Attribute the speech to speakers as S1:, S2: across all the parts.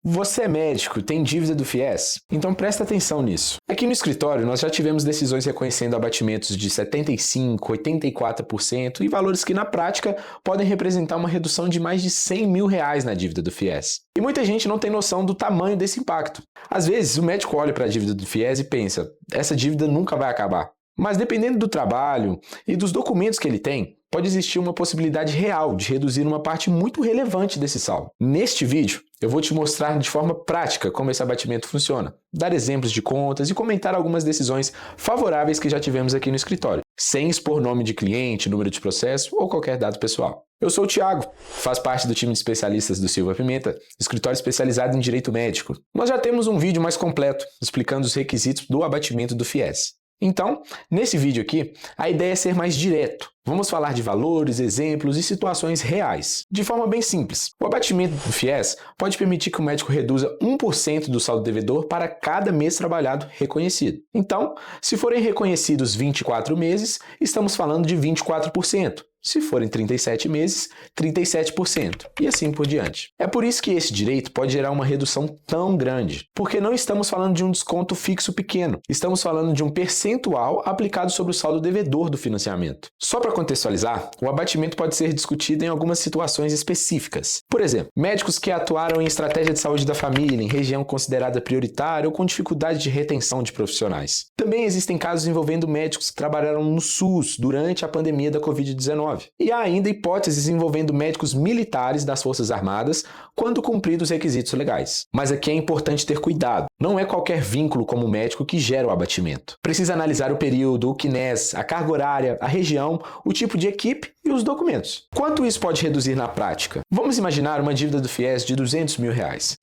S1: Você é médico, tem dívida do FIES? Então presta atenção nisso. Aqui no escritório nós já tivemos decisões reconhecendo abatimentos de 75%, 84% e valores que na prática podem representar uma redução de mais de R$100 mil na dívida do FIES. E muita gente não tem noção do tamanho desse impacto. Às vezes o médico olha para a dívida do FIES e pensa, essa dívida nunca vai acabar. Mas dependendo do trabalho e dos documentos que ele tem, pode existir uma possibilidade real de reduzir uma parte muito relevante desse saldo. Neste vídeo, eu vou te mostrar de forma prática como esse abatimento funciona, dar exemplos de contas e comentar algumas decisões favoráveis que já tivemos aqui no escritório, sem expor nome de cliente, número de processo ou qualquer dado pessoal. Eu sou o Thiago, faço parte do time de especialistas do Silva Pimenta, escritório especializado em direito médico. Nós já temos um vídeo mais completo explicando os requisitos do abatimento do FIES. Então, nesse vídeo aqui, a ideia é ser mais direto. Vamos falar de valores, exemplos e situações reais. De forma bem simples, o abatimento do FIES pode permitir que o médico reduza 1% do saldo devedor para cada mês trabalhado reconhecido. Então, se forem reconhecidos 24 meses, estamos falando de 24%. Se forem 37 meses, 37%, e assim por diante. É por isso que esse direito pode gerar uma redução tão grande, porque não estamos falando de um desconto fixo pequeno, estamos falando de um percentual aplicado sobre o saldo devedor do financiamento. Só para contextualizar, o abatimento pode ser discutido em algumas situações específicas. Por exemplo, médicos que atuaram em estratégia de saúde da família, em região considerada prioritária ou com dificuldade de retenção de profissionais. Também existem casos envolvendo médicos que trabalharam no SUS durante a pandemia da Covid-19. E há ainda hipóteses envolvendo médicos militares das Forças Armadas quando cumpridos os requisitos legais. Mas aqui é importante ter cuidado. Não é qualquer vínculo como médico que gera o abatimento. Precisa analisar o período, o CNES, a carga horária, a região, o tipo de equipe e os documentos. Quanto isso pode reduzir na prática? Vamos imaginar uma dívida do FIES de R$200 mil.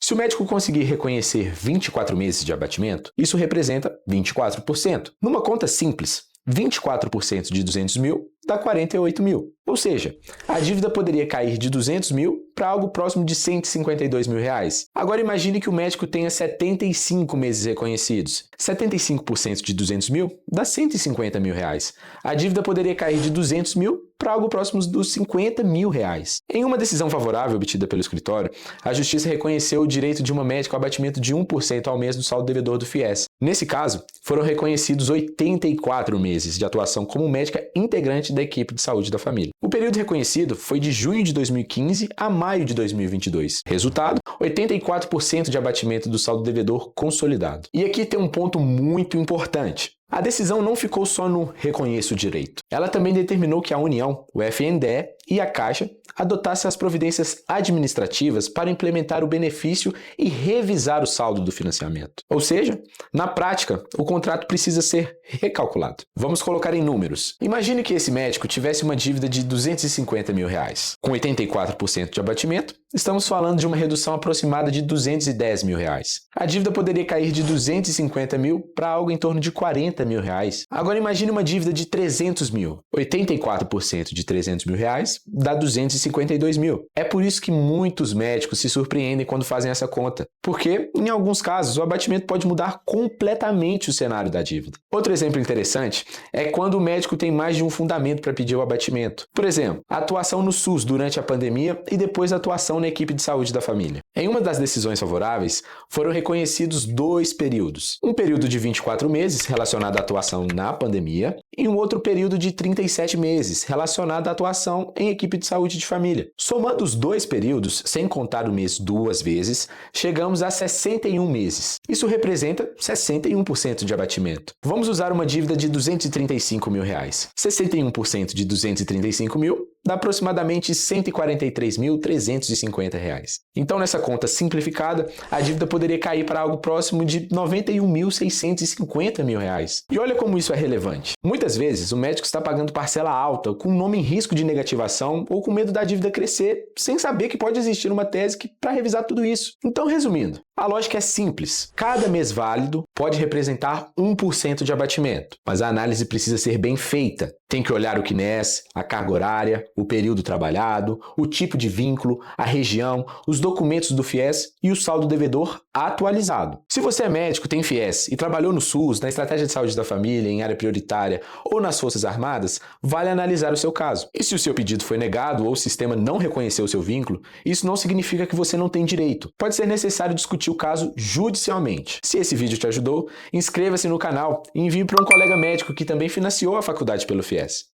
S1: Se o médico conseguir reconhecer 24 meses de abatimento, isso representa 24%. Numa conta simples, 24% de 200 mil dá 48 mil. Ou seja, a dívida poderia cair de 200 mil para algo próximo de 152 mil reais. Agora imagine que o médico tenha 75 meses reconhecidos. 75% de 200 mil dá 150 mil reais. A dívida poderia cair de 200 mil para algo próximo dos 50 mil reais. Em uma decisão favorável obtida pelo escritório, a Justiça reconheceu o direito de uma médica ao abatimento de 1% ao mês do saldo devedor do FIES. Nesse caso, foram reconhecidos 84 meses de atuação como médica integrante da equipe de saúde da família. O período reconhecido foi de junho de 2015 a maio de 2022. Resultado, 84% de abatimento do saldo devedor consolidado. E aqui tem um ponto muito importante. A decisão não ficou só no reconheço o direito. Ela também determinou que a União, o FNDE e a Caixa adotassem as providências administrativas para implementar o benefício e revisar o saldo do financiamento. Ou seja, na prática, o contrato precisa ser recalculado. Vamos colocar em números. Imagine que esse médico tivesse uma dívida de 250 mil reais. Com 84% de abatimento, estamos falando de uma redução aproximada de 210 mil reais. A dívida poderia cair de 250 mil para algo em torno de 40 mil reais. Agora imagine uma dívida de 300 mil. 84% de 300 mil reais dá 252 mil. É por isso que muitos médicos se surpreendem quando fazem essa conta, porque, em alguns casos, o abatimento pode mudar completamente o cenário da dívida. Outro exemplo interessante é quando o médico tem mais de um fundamento para pedir o abatimento. Por exemplo, a atuação no SUS durante a pandemia e depois a atuação na equipe de saúde da família. Em uma das decisões favoráveis, foram reconhecidos 2 períodos. Um período de 24 meses, relacionado à atuação na pandemia, e um outro período de 37 meses, relacionado à atuação em equipe de saúde de família. Somando os 2 períodos, sem contar o mês 2 vezes, chegamos a 61 meses. Isso representa 61% de abatimento. Vamos usar uma dívida de 235 mil reais. 61% de 235 mil dá aproximadamente R$ 143.350. Então, nessa conta simplificada, a dívida poderia cair para algo próximo de R$ 91.650. E olha como isso é relevante. Muitas vezes, o médico está pagando parcela alta, com um nome em risco de negativação ou com medo da dívida crescer, sem saber que pode existir uma tese para revisar tudo isso. Então, resumindo, a lógica é simples. Cada mês válido pode representar 1% de abatimento, mas a análise precisa ser bem feita, Tem que olhar o CNES, a carga horária, o período trabalhado, o tipo de vínculo, a região, os documentos do FIES e o saldo devedor atualizado. Se você é médico, tem FIES e trabalhou no SUS, na Estratégia de Saúde da Família, em área prioritária ou nas Forças Armadas, vale analisar o seu caso. E se o seu pedido foi negado ou o sistema não reconheceu o seu vínculo, isso não significa que você não tem direito. Pode ser necessário discutir o caso judicialmente. Se esse vídeo te ajudou, inscreva-se no canal e envie para um colega médico que também financiou a faculdade pelo FIES.